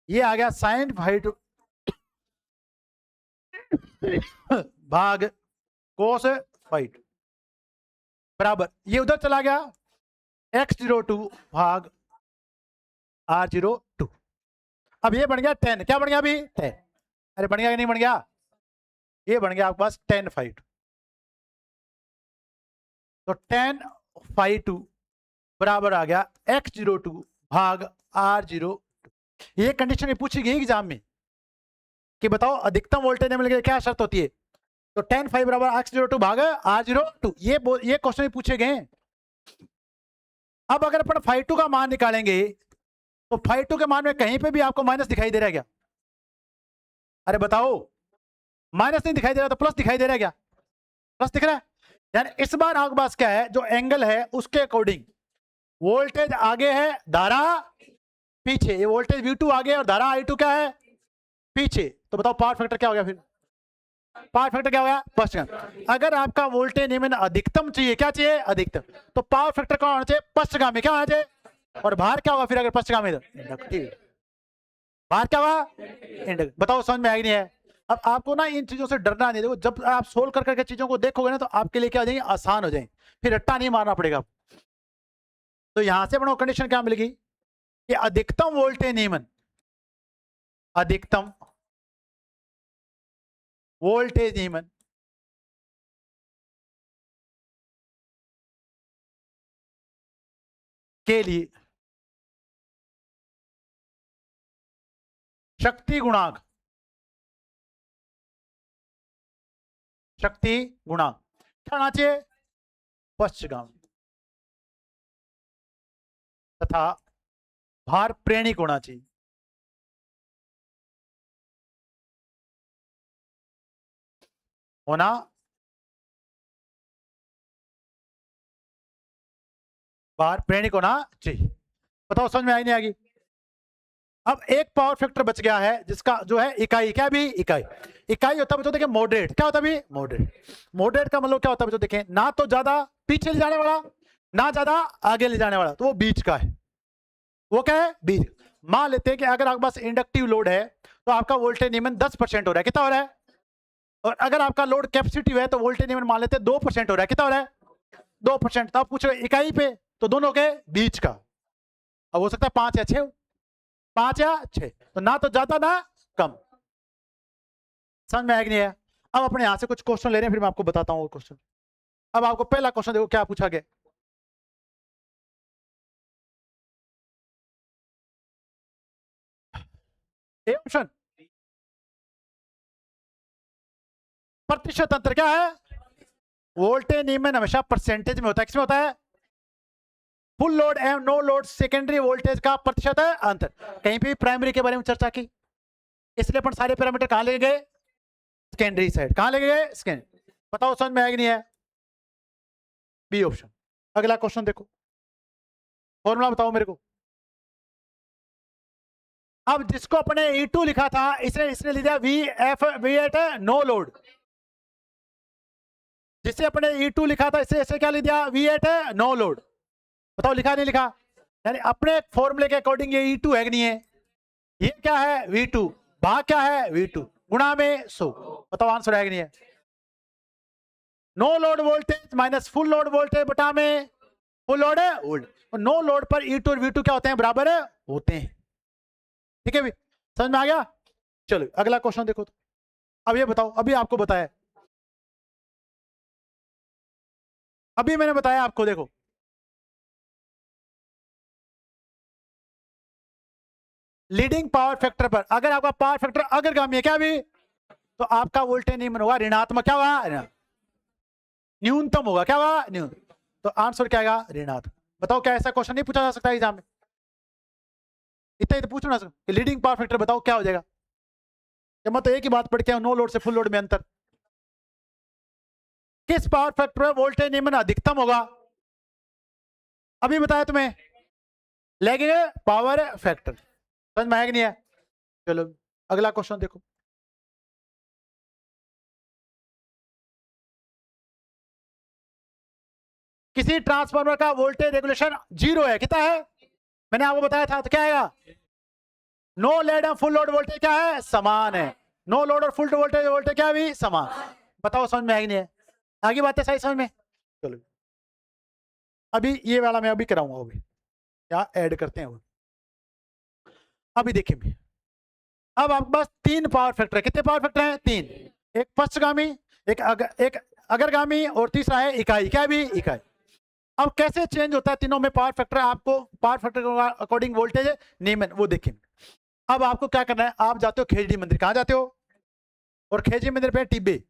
Speaker 1: ये आ गया साइन फाई टू भाग कोस फाई टू बराबर, ये उधर चला गया x02 भाग r02। अब ये बन गया 10, क्या बन गया अभी 10, अरे बन गया कि नहीं बन गया, ये बन गया आपके पास 10 फाई टू। तो 10 फाई टू बराबर आ गया x02 भाग r02। ये कंडीशन में पूछी गई एग्जाम में कि बताओ अधिकतम वोल्टेज में लगे क्या शर्त होती है, तो 10 फाई बराबर x02 भाग r02, ये क्वेश्चन में पूछे गए। अब अगर अपन फाई टू का मान निकालेंगे तो फाई टू के मान में कहीं पे भी आपको माइनस दिखाई दे रहा है क्या, अरे बताओ, माइनस नहीं दिखाई दे रहा तो प्लस दिखाई दे रहा है क्या, प्लस दिख रहा है। यानी इस बार आपके पास क्या है, जो एंगल है उसके अकॉर्डिंग वोल्टेज आगे है, धारा पीछे, ये वोल्टेज V2 आगे और धारा I2 क्या है पीछे, तो बताओ पावर फैक्टर क्या हो गया, फिर पावर फैक्टर क्या हो गया पश्चगामी। अगर आपका वोल्टेज निम्न अधिकतम चाहिए, क्या चाहिए अधिकतम, तो पावर फैक्टर कौन होना चाहिए पश्चगामी, क्या होना चाहिए, और भार क्या होगा फिर अगर पश्चगामी, तो इंडक्टिव, भार क्या होगा इंडक्टिव। बताओ समझ में आएगी नहीं है। अब आपको ना इन चीजों से डरना नहीं, देखो जब आप सोल्व कर करके चीजों को देखोगे ना तो आपके लिए क्या हो जाएंगे, आसान हो जाएंगे, फिर रट्टा नहीं मारना पड़ेगा। तो यहां से अपना कंडीशन क्या मिलेगी कि अधिकतम वोल्टेज नियमन, अधिकतम वोल्टेज नियमन के लिए शक्ति गुणांक, शक्ति गुणांक क्या होना चाहिए पश्चगामी, तथा भार प्रेरणिक होना चाहिए। होना भार प्रेरणिक होना चाहिए। बताओ समझ में आई नहीं आएगी। अब एक पावर फैक्टर बच गया है जिसका जो है इकाई, क्या भी इकाई, इकाई होता है बच्चों, देखिए मॉडरेट, क्या होता है भी मॉडरेट, मॉडरेट का मतलब क्या होता है बच्चों, देखें ना तो ज्यादा पीछे ले जाने वाला ना ज्यादा आगे ले जाने वाला, तो वो बीच का है, वो क्या है बीच। मान लेते हैं कि अगर आपके पास इंडक्टिव लोड है तो आपका वोल्टेज नियमन 10% हो रहा है, कितना हो रहा है, और अगर आपका लोड कैपेसिटिव है तो वोल्टेज नियमन मान लेते हैं 2% हो रहा है, कितना हो रहा है 2%। तो आप पूछो इकाई पे, तो दोनों के बीच का, अब हो सकता है 5 या 6, 5 या 6, तो ना तो ज्यादा ना कम। समझ में आएगी नहीं है। अब अपने यहां से कुछ क्वेश्चन ले रहे हैं, फिर मैं आपको बताता हूँ क्वेश्चन। अब आपको पहला क्वेश्चन देखो क्या पूछा गया, ऑप्शन प्रतिशत अंतर क्या है, वोल्टेज नियमन हमेशा परसेंटेज में होता है, किसमें होता है, फुल लोड एवं नो लोड सेकेंडरी वोल्टेज का प्रतिशत है अंतर। कहीं पे भी प्राइमरी के बारे में चर्चा की, इसलिए अपन सारे पैरामीटर कहां ले गए, सेकेंडरी साइड, कहां ले गए सेकेंडरी। बताओ समझ में आएगी नहीं है, बी ऑप्शन। अगला क्वेश्चन देखो, फॉर्मूला बताओ मेरे को। अब जिसको अपने E2 लिखा था इसने इसने लिया V8 नो लोड, जिसे अपने E2 लिखा था इसे इसे क्या लिख दिया V8 नो लोड। बताओ लिखा नहीं लिखा, यानी अपने फॉर्मूले के अकॉर्डिंग ये E2 है कि नहीं है, ये क्या है V2 भाग क्या है V2 गुणा में 100। बताओ आंसर है कि नहीं है, no load voltage minus full load voltage बटा में फुल लोड है वोल्ट, नो लोड पर E2 और V2 क्या होते हैं बराबर होते हैं। ठीक है भी, समझ में आ गया। चलो अगला क्वेश्चन देखो तो। अब ये बताओ, अभी आपको बताया, अभी मैंने बताया आपको, देखो लीडिंग पावर फैक्टर पर अगर आपका पावर फैक्टर अग्रगामी है क्या भी, तो आपका वोल्टेज नियमन होगा ऋणात्मक, क्या हुआ न्यूनतम होगा, क्या हुआ न्यूनतम, तो आंसर क्या आएगा ऋणात्मक। बताओ क्या ऐसा क्वेश्चन नहीं पूछा जा सकता एग्जाम में, इतना ही तो पूछो ना कि लीडिंग पावर फैक्टर बताओ क्या हो जाएगा, जब मैं तो एक ही बात पढ़ के नो लोड से फुल लोड में अंतर, किस पावर फैक्टर में वोल्टेज नियमन अधिकतम होगा, अभी बताया तुम्हें, लैगिंग पावर फैक्टर, समझ में आया कि नहीं है? चलो अगला क्वेश्चन देखो। किसी ट्रांसफार्मर का वोल्टेज रेगुलेशन 0 है, कितना है? मैंने आपको बताया था, तो क्या आएगा? No load and full load voltage क्या है? समान है। नो लोड और फुल वोल्टेज वोल्टेज क्या भी समान। बताओ समझ में आएगी नहीं है? आगे बात है सही समझ में? चलो अभी ये वाला मैं अभी कराऊंगा, अभी क्या ऐड करते हैं वो अभी देखिए। अब आपके पास 3 पावर फैक्टर है, कितने पावर फैक्टर हैं? 3। एक पश्चगामी, एक अग्रगामी और तीसरा है इकाई, क्या भी इकाई। अब कैसे चेंज होता है तीनों में पावर फैक्टर? आपको पावर फैक्टर के अकॉर्डिंग वोल्टेज नियमन वो देखिए। अब आपको क्या करना है, आप जाते हो खेजड़ी मंदिर, कहां जाते हो? और खेजड़ी मंदिर पे टिब्बे,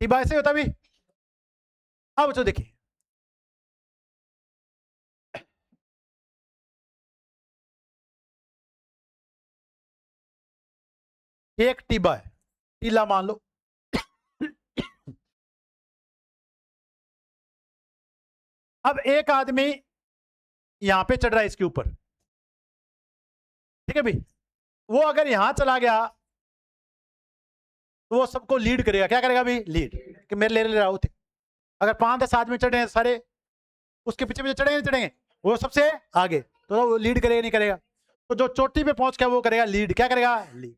Speaker 1: टिब्बा ऐसे होता भी। अब तो देखिए, एक टिब्बा है, टीला मान लो। अब एक आदमी यहां पे चढ़ रहा है इसके ऊपर, ठीक है भाई। वो अगर यहां चला गया तो वो सबको लीड करेगा, क्या करेगा भाई? लीड, कि मेरे ले रहा होते। अगर 5-10 आदमी चढ़े हैं सारे, उसके पीछे पीछे चढ़ेंगे नहीं चढ़ेंगे? वो सबसे आगे, तो वो लीड करेगा नहीं करेगा? तो जो चोटी पे पहुंच गया वो करेगा लीड, क्या करेगा? लीड।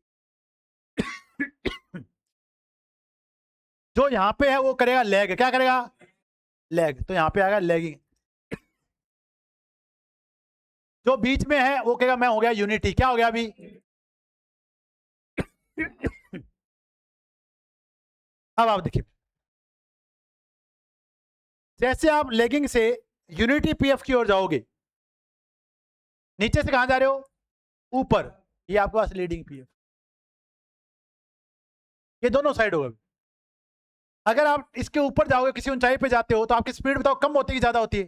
Speaker 1: जो यहां पे है वो करेगा लैग, क्या करेगा? लैग, तो यहां पे आएगा लैगिंग। जो बीच में है वो कहेगा मैं हो गया यूनिटी, क्या हो गया अभी? अब आप देखिए, जैसे आप लेगिंग से यूनिटी पीएफ की ओर जाओगे, नीचे से कहां जा रहे हो? ऊपर। ये आपके पास लीडिंग पीएफ, ये दोनों साइड होगा। अगर आप इसके ऊपर जाओगे, किसी ऊंचाई पे जाते हो, तो आपकी स्पीड बताओ कम होती है कि ज्यादा होती है?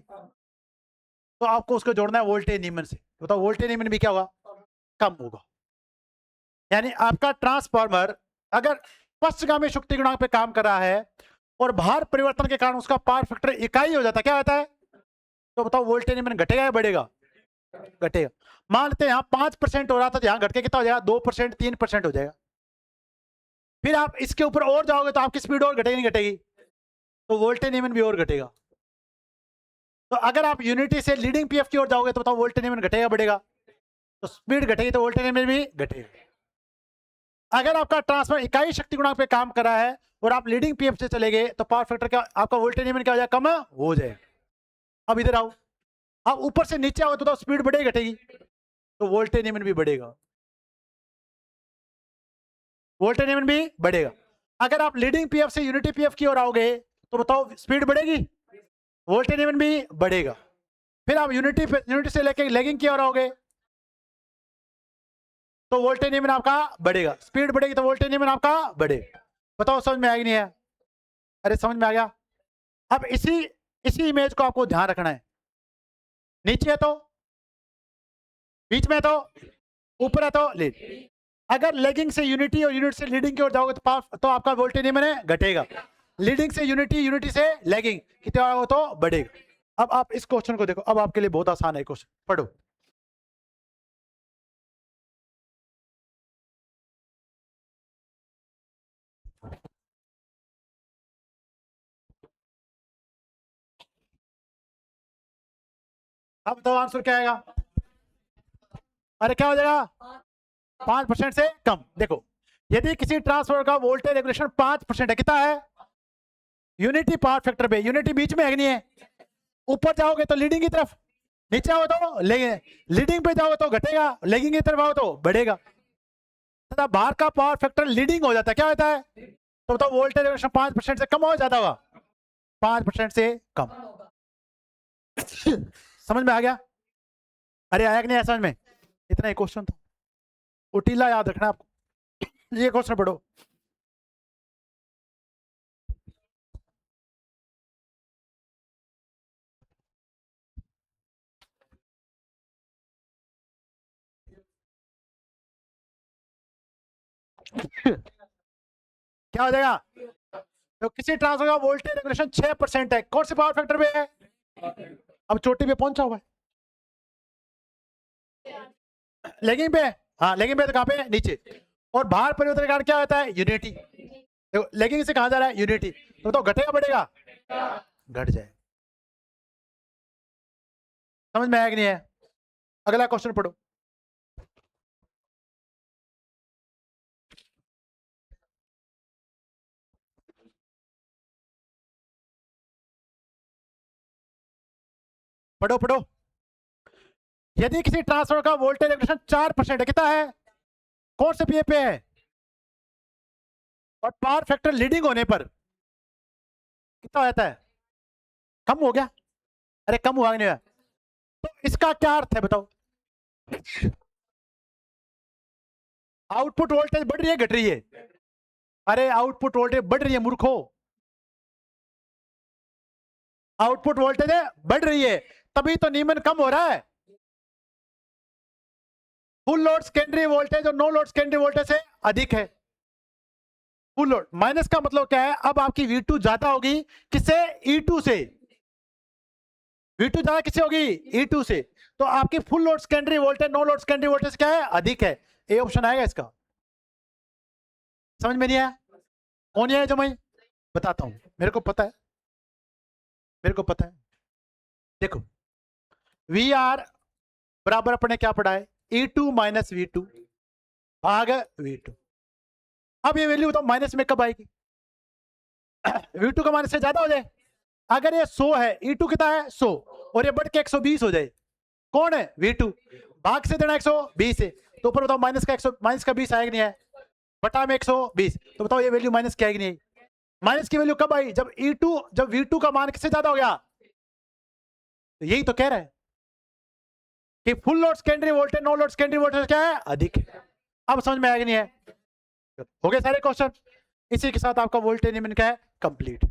Speaker 1: तो आपको उसको जोड़ना है वोल्टेज नियमन से। बताओ वोल्टेज नियमन भी क्या होगा? कम होगा। यानी आपका ट्रांसफार्मर अगर पश्चगामी शक्ति गुणांक पे काम कर रहा है और भार परिवर्तन के कारण उसका पावर फैक्टर इकाई हो जाता है, क्या होता है? तो बताओ वोल्टेज नियमन घटेगा या बढ़ेगा? घटेगा। मान लेते हैं यहाँ 5% हो रहा था, यहाँ घट के कितना हो जाएगा? 2%, 3% हो जाएगा। फिर आप इसके ऊपर और जाओगे तो आपकी स्पीड और घटेगी नहीं घटेगी? तो वोल्टेज नियमन भी और घटेगा। तो अगर आप यूनिटी से लीडिंग पीएफ की ओर जाओगे तो बताओ वोल्टेज नियमन घटेगा बढ़ेगा? तो स्पीड घटेगी तो वोल्टेज नियमन भी घटेगा। अगर आपका ट्रांसफर इकाई शक्ति गुणांक पे काम कर रहा है और आप लीडिंग पीएफ से चले गए तो पावर फैक्टर का आपका वोल्टेज नियमन क्या हो जाएगा? कम हो जाएगा। अब इधर आओ, आप ऊपर से नीचे आओ तो स्पीड बढ़ेगी घटेगी? तो वोल्टेज नियमन भी बढ़ेगा, वोल्टेज नियमन भी बढ़ेगा। अगर आप लीडिंग पीएफ से यूनिटी पीएफ की ओर आओगे तो बताओ स्पीड बढ़ेगी, वोल्टेज नियमन भी बढ़ेगा। फिर आप यूनिटी से लेके लेगिंग की ओर आओगे तो वोल्टेज नियमन आपका बढ़ेगा, स्पीड बढ़ेगी तो वोल्टेज नियमन आपका बढ़ेगा। बताओ समझ में आएगी नहीं है? अरे समझ में आ गया। अब इसी इसी इमेज को आपको ध्यान रखना है। नीचे है तो, बीच में है तो, ऊपर है तो लीड। अगर लेगिंग से यूनिटी और यूनिट से लीडिंग की ओर जाओगे तो आपका वोल्टेज नियमन है घटेगा। लीडिंग से यूनिटी, यूनिटी से लेगिंग कितना होगा? तो बढ़ेगा। अब आप इस क्वेश्चन को देखो, अब आपके लिए बहुत आसान है क्वेश्चन, पढ़ो। अब बताओ आंसर क्या आएगा? अरे क्या हो जाएगा? 5% से कम। देखो, यदि किसी ट्रांसफार्मर का वोल्टेज रेगुलेशन 5% है, कितना है? यूनिटी पावर फैक्टर पे, यूनिटी बीच में है कि नहीं है? ऊपर जाओगे तो लीडिंग की तरफ, नीचे आओ तो लीडिंग पे जाओ तो घटेगा, लेगिंग की तरफ आओ तो बढ़ेगा। तथा बाहर का पावर फैक्टर लीडिंग हो जाता है, क्या होता है? तो बताओ वोल्टेज रेगुलेशन 5% से कम हो ज्यादा हुआ? 5% से कम। समझ में आ गया? अरे आया कि नहीं आया समझ में? इतना ही क्वेश्चन था, उटीला याद रखना आपको। ये क्वेश्चन पढ़ो। क्या हो जाएगा? तो किसी ट्रांसफार्मर का वोल्टेज रेगुलेशन 6% है, कौन से पावर फैक्टर पे है? अब चोटी पे पहुंचा हुआ है, लेगिंग पे। हाँ लेगिंग पे तो कहां पे है? नीचे। और भार परिवर्तन कारण क्या होता है? यूनिटी। देखो लेगिंग से कहां जा रहा है? यूनिटी। तो बताओ घटेगा बढ़ेगा? घट जाए। समझ में आया कि नहीं है? अगला क्वेश्चन पढ़ो। पढ़ो पढ़ो। यदि किसी ट्रांसफार्मर का वोल्टेज रेगुलेशन 4% है, कितना है? कौन से पीए पे है? और पावर फैक्टर लीडिंग होने पर कितना हो जाता है? कम हो गया? अरे कम हुआ नहीं हुआ? तो इसका क्या अर्थ है बताओ? आउटपुट वोल्टेज बढ़ रही है घट रही है? अरे आउटपुट वोल्टेज बढ़ रही है मूर्खो। आउटपुट वोल्टेज बढ़ रही है, तभी तो नीमन कम हो रहा है। फुल लोड सेकेंडरी वोल्टेज और नो लोड सेकेंडरी वोल्टेज से अधिक है। फुल लोड माइनस का मतलब क्या है? अब आपकी V2 ज्यादा होगी किससे? E2 से। V2 ज्यादा किससे होगी? E2 से। तो आपकी full load secondary voltage no load secondary voltage क्या है? अधिक है। ए ऑप्शन आएगा इसका। समझ में नहीं आया? कौन है जो मैं बताता हूं, मेरे को पता है, मेरे को पता है। देखो VR बराबर अपने क्या पढ़ा है? E2 माइनस V2 भाग V2। अब ये वैल्यू बताओ माइनस में कब आएगी? V2 का माइनस से ज्यादा हो जाए। अगर ये 100 है, E2 कितना है? 100, और ये बढ़ के 120 हो जाए, कौन है? V2। भाग से देना 120 है, तो ऊपर बताओ माइनस का 100 माइनस का 20 आएगा नहीं है? बटा में 120, तो बताओ ये वैल्यू माइनस की आएगी नहीं? माइनस की वैल्यू कब आई? जब E2 जब V2 का मान किससे ज्यादा हो गया। तो यही तो कह रहा है कि full load secondary voltage no load secondary voltage क्या है? अधिक है। अब समझ में आएगा नहीं है? हो गए सारे क्वेश्चन। इसी के साथ आपका वोल्टेज निम्न क्या है? कंप्लीट।